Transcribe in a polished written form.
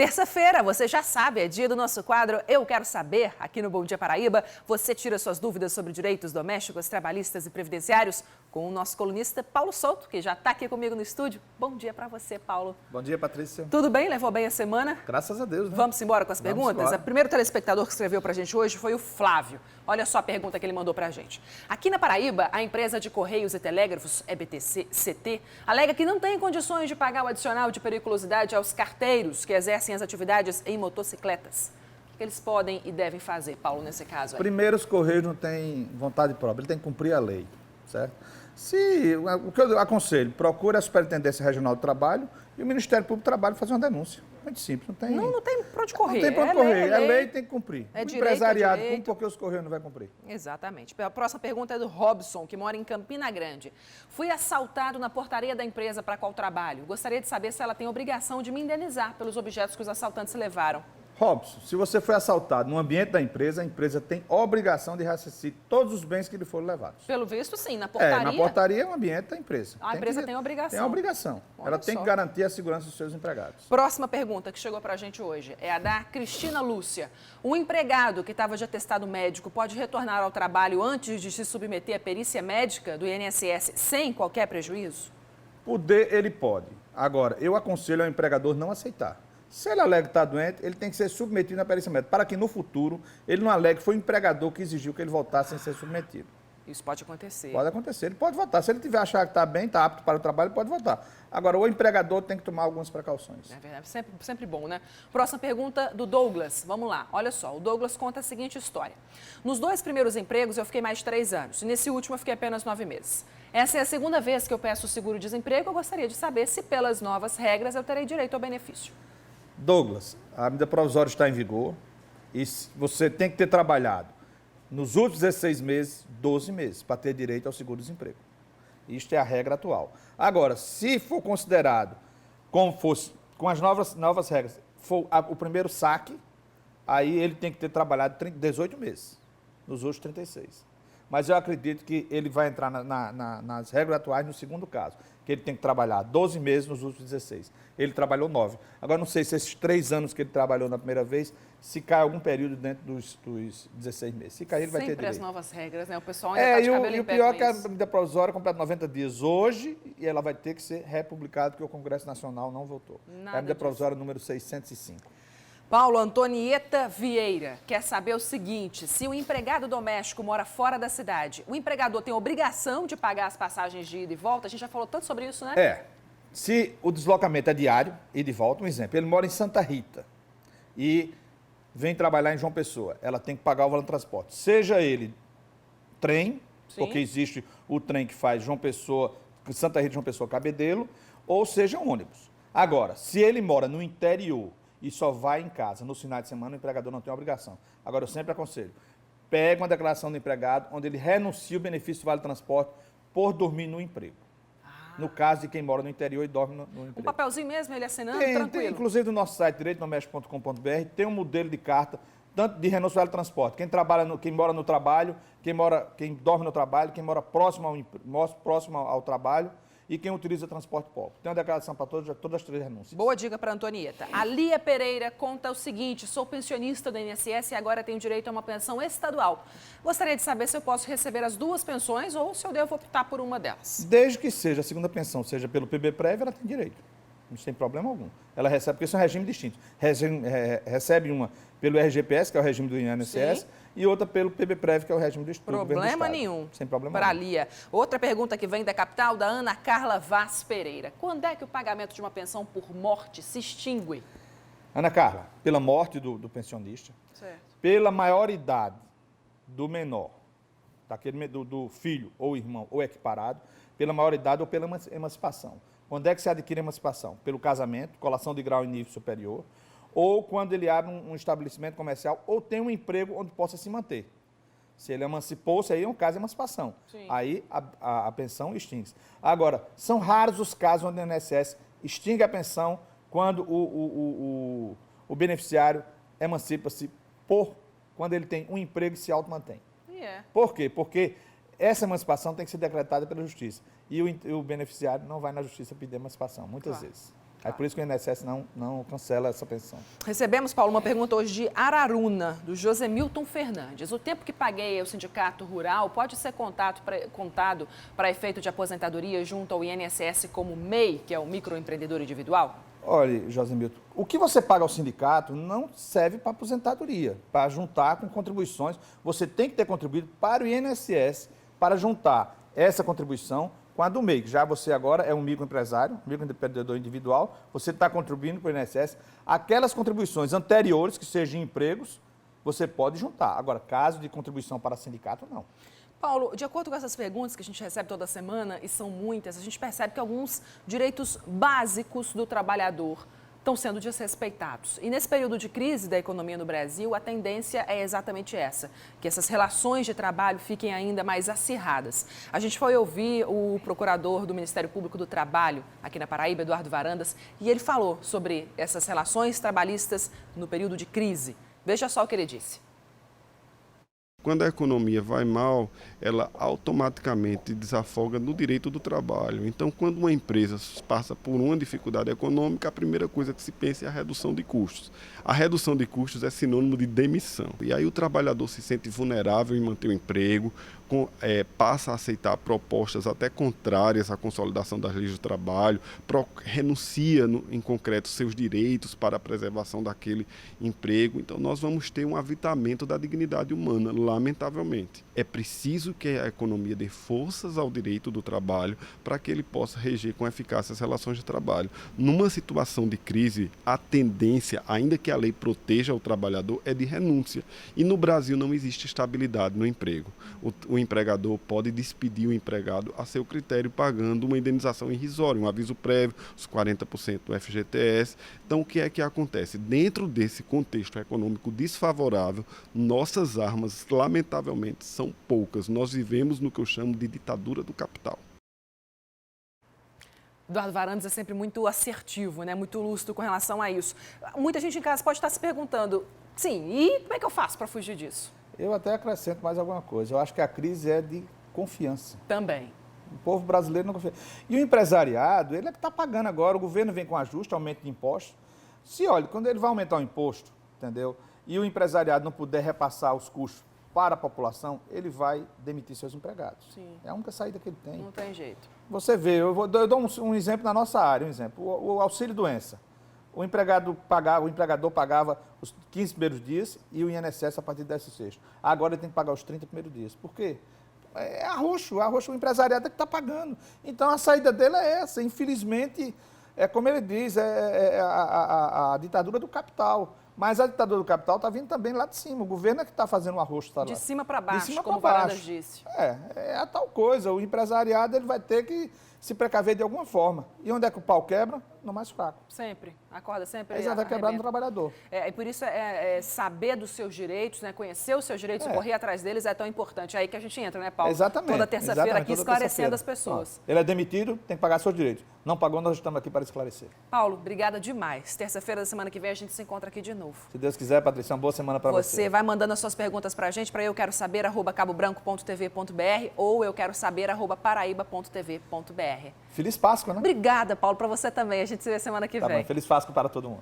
Terça-feira, você já sabe, é dia do nosso quadro Eu Quero Saber. Aqui no Bom Dia Paraíba, você tira suas dúvidas sobre direitos domésticos, trabalhistas e previdenciários com o nosso colunista Paulo Souto, que já está aqui comigo no estúdio. Bom dia para você, Paulo. Bom dia, Patrícia. Tudo bem? Levou bem a semana? Graças a Deus, né? Vamos embora com as perguntas? O primeiro telespectador que escreveu para a gente hoje foi o Flávio. Olha só a pergunta que ele mandou para a gente. Aqui na Paraíba, a empresa de Correios e Telégrafos, EBTC-CT, alega que não tem condições de pagar o adicional de periculosidade aos carteiros que exercem as atividades em motocicletas. O que eles podem e devem fazer, Paulo, nesse caso aí? Primeiro, os Correios não têm vontade própria, ele tem que cumprir a lei, certo? O que eu aconselho, procure a Superintendência Regional do Trabalho e o Ministério Público do Trabalho fazer uma denúncia. Muito simples, não tem... Não tem pra onde correr. Não tem pra onde correr, é lei, tem que cumprir. É o direito, empresariado, é direito. porque os Correios não vai cumprir? Exatamente. A próxima pergunta é do Robson, que mora em Campina Grande. Fui assaltado na portaria da empresa para qual trabalho. Gostaria de saber se ela tem obrigação de me indenizar pelos objetos que os assaltantes levaram. Robson, se você foi assaltado no ambiente da empresa, a empresa tem obrigação de ressarcir todos os bens que lhe foram levados. Pelo visto, sim. Na portaria... Na portaria é o ambiente da empresa. A empresa tem obrigação. Tem a obrigação. Ela tem que garantir a segurança dos seus empregados. Próxima pergunta que chegou para a gente hoje é a da Cristina Lúcia. Um empregado que estava de atestado médico pode retornar ao trabalho antes de se submeter à perícia médica do INSS sem qualquer prejuízo? Poder, ele pode. Agora, eu aconselho ao empregador não aceitar. Se ele alega que está doente, ele tem que ser submetido à perícia médica, para que no futuro ele não alegue que foi o empregador que exigiu que ele voltasse sem ser submetido. Isso pode acontecer. Pode acontecer, ele pode voltar. Se ele tiver achar que está bem, está apto para o trabalho, ele pode voltar. Agora, o empregador tem que tomar algumas precauções. É verdade, sempre bom, né? Próxima pergunta do Douglas. Vamos lá, olha só. O Douglas conta a seguinte história. Nos 2 primeiros empregos eu fiquei mais de 3 anos. E nesse último eu fiquei apenas 9 meses. Essa é a segunda vez que eu peço o seguro-desemprego. Eu gostaria de saber se pelas novas regras eu terei direito ao benefício. Douglas, a medida provisória está em vigor e você tem que ter trabalhado nos últimos 16 meses, 12 meses, para ter direito ao seguro-desemprego. Isto é a regra atual. Agora, se for considerado como fosse, com as novas regras, for o primeiro saque, aí ele tem que ter trabalhado 18 meses, nos outros 36. Mas eu acredito que ele vai entrar nas regras atuais no segundo caso, que ele tem que trabalhar 12 meses nos últimos 16. Ele trabalhou 9. Agora, não sei se esses 3 anos que ele trabalhou na primeira vez, se cai algum período dentro dos 16 meses. Se cair, ele vai ter direito. Sempre as novas regras, né? O pessoal ainda está de cabelo em pé. E o pior é que a medida provisória completa 90 dias hoje e ela vai ter que ser republicada, porque o Congresso Nacional não votou. É a medida provisória número 605. Paulo Antonieta Vieira quer saber o seguinte: se o empregado doméstico mora fora da cidade, o empregador tem obrigação de pagar as passagens de ida e volta? A gente já falou tanto sobre isso, né? Se o deslocamento é diário, ida e volta, um exemplo, ele mora em Santa Rita e vem trabalhar em João Pessoa, ela tem que pagar o valor do transporte. Seja ele trem, porque existe o trem que faz João Pessoa, Santa Rita, João Pessoa, Cabedelo, ou seja ônibus. Agora, se ele mora no interior e só vai em casa nos finais de semana, o empregador não tem obrigação. Agora, eu sempre aconselho, pega uma declaração do empregado onde ele renuncia o benefício do vale transporte por dormir no emprego. No caso de quem mora no interior e dorme no emprego. Um papelzinho mesmo, ele assinando, tranquilo. Tem, inclusive no nosso site direitodoméstico.com.br, tem um modelo de carta, tanto de renúncia ao vale transporte. Quem mora no trabalho, quem dorme no trabalho, quem mora próximo ao trabalho, e quem utiliza transporte público. Tem uma declaração para todas as 3 renúncias. Boa dica para a Antonieta. A Lia Pereira conta o seguinte: sou pensionista do INSS e agora tenho direito a uma pensão estadual. Gostaria de saber se eu posso receber as 2 pensões ou se eu devo optar por uma delas. Desde que seja a segunda pensão, seja pelo PB-Prev, ela tem direito. Não tem problema algum. Ela recebe, porque são regimes distintos. Recebe uma pelo RGPS, que é o regime do INSS, e outra pelo PB-Prev, que é o regime do Estado. Problema nenhum. Sem problema Para a nenhum. Lia. Outra pergunta que vem da capital, da Ana Carla Vaz Pereira. Quando é que o pagamento de uma pensão por morte se extingue? Ana Carla, pela morte do pensionista, pela maioridade do menor, do filho ou irmão ou equiparado, pela maioridade ou pela emancipação. Quando é que se adquire a emancipação? Pelo casamento, colação de grau em nível superior, ou quando ele abre um estabelecimento comercial ou tem um emprego onde possa se manter. Se ele emancipou-se, aí é um caso de emancipação. Sim. Aí a pensão extingue-se. Agora, são raros os casos onde o INSS extingue a pensão quando o beneficiário emancipa-se quando ele tem um emprego e se automantém. Por quê? Porque essa emancipação tem que ser decretada pela Justiça. E o beneficiário não vai na Justiça pedir emancipação, muitas vezes. Aí por isso que o INSS não cancela essa pensão. Recebemos, Paulo, uma pergunta hoje de Araruna, do Josemilton Fernandes. O tempo que paguei ao sindicato rural pode ser contado para efeito de aposentadoria junto ao INSS como MEI, que é o microempreendedor individual? Olha, Josemilton, o que você paga ao sindicato não serve para aposentadoria, para juntar com contribuições. Você tem que ter contribuído para o INSS para juntar essa contribuição com a do MEI. Já você agora é um microempresário, microempreendedor individual, você está contribuindo para o INSS. Aquelas contribuições anteriores, que sejam empregos, você pode juntar. Agora, caso de contribuição para sindicato, não. Paulo, de acordo com essas perguntas que a gente recebe toda semana, e são muitas, a gente percebe que alguns direitos básicos do trabalhador estão sendo desrespeitados. E nesse período de crise da economia no Brasil, a tendência é exatamente essa, que essas relações de trabalho fiquem ainda mais acirradas. A gente foi ouvir o procurador do Ministério Público do Trabalho, aqui na Paraíba, Eduardo Varandas, e ele falou sobre essas relações trabalhistas no período de crise. Veja só o que ele disse. Quando a economia vai mal, ela automaticamente desafoga no direito do trabalho. Então, quando uma empresa passa por uma dificuldade econômica, a primeira coisa que se pensa é a redução de custos. A redução de custos é sinônimo de demissão. E aí o trabalhador se sente vulnerável em manter o emprego, passa a aceitar propostas até contrárias à consolidação das leis do trabalho, renuncia, em concreto, seus direitos para a preservação daquele emprego. Então, nós vamos ter um avitamento da dignidade humana, lamentavelmente. É preciso que a economia dê forças ao direito do trabalho para que ele possa reger com eficácia as relações de trabalho. Numa situação de crise, a tendência, ainda que a lei proteja o trabalhador, é de renúncia. E no Brasil não existe estabilidade no emprego. O empregador pode despedir o empregado a seu critério, pagando uma indenização irrisória, um aviso prévio, os 40% do FGTS. Então, o que é que acontece? Dentro desse contexto econômico desfavorável, nossas armas, lamentavelmente, são poucas. Nós vivemos no que eu chamo de ditadura do capital. Eduardo Varandas é sempre muito assertivo, né? Muito lúcido com relação a isso. Muita gente em casa pode estar se perguntando, sim, e como é que eu faço para fugir disso? Eu até acrescento mais alguma coisa. Eu acho que a crise é de confiança. Também. O povo brasileiro não confia. E o empresariado, ele é que está pagando agora. O governo vem com ajuste, aumento de impostos. Olha, quando ele vai aumentar o imposto, entendeu? E o empresariado não puder repassar os custos para a população, ele vai demitir seus empregados. Sim. É a única saída que ele tem. Não tem jeito. Você vê, eu dou um exemplo na nossa área, o auxílio-doença. O empregador pagava os 15 primeiros dias e o INSS a partir do 16º. Agora ele tem que pagar os 30 primeiros dias. Por quê? É arroxo, o empresariado é que está pagando. Então a saída dele é essa. Infelizmente, é como ele diz, a ditadura do capital. Mas a ditadura do capital está vindo também lá de cima. O governo é que está fazendo o arroxo. Tá de lá. cima para baixo, de cima como o baixo. Varandas disse. É a tal coisa. O empresariado ele vai ter que se precaver de alguma forma. E onde é que o pau quebra? No mais fraco. Sempre. Acorda sempre. Ele vai quebrar no trabalhador. E por isso saber dos seus direitos, né? Conhecer os seus direitos e correr atrás deles é tão importante. É aí que a gente entra, né, Paulo? Exatamente. Toda terça-feira aqui esclarecendo as pessoas. Ele é demitido, tem que pagar seus direitos. Não pagou, nós estamos aqui para esclarecer. Paulo, obrigada demais. Terça-feira da semana que vem a gente se encontra aqui de novo. Se Deus quiser, Patrícia, uma boa semana para você. Você vai mandando as suas perguntas para a gente, para euquerosaber@cabobranco.tv.br ou euquerosaber@paraíba.tv.br. Feliz Páscoa, né? Obrigada, Paulo, para você também. A gente se vê semana que vem. Feliz Páscoa para todo mundo.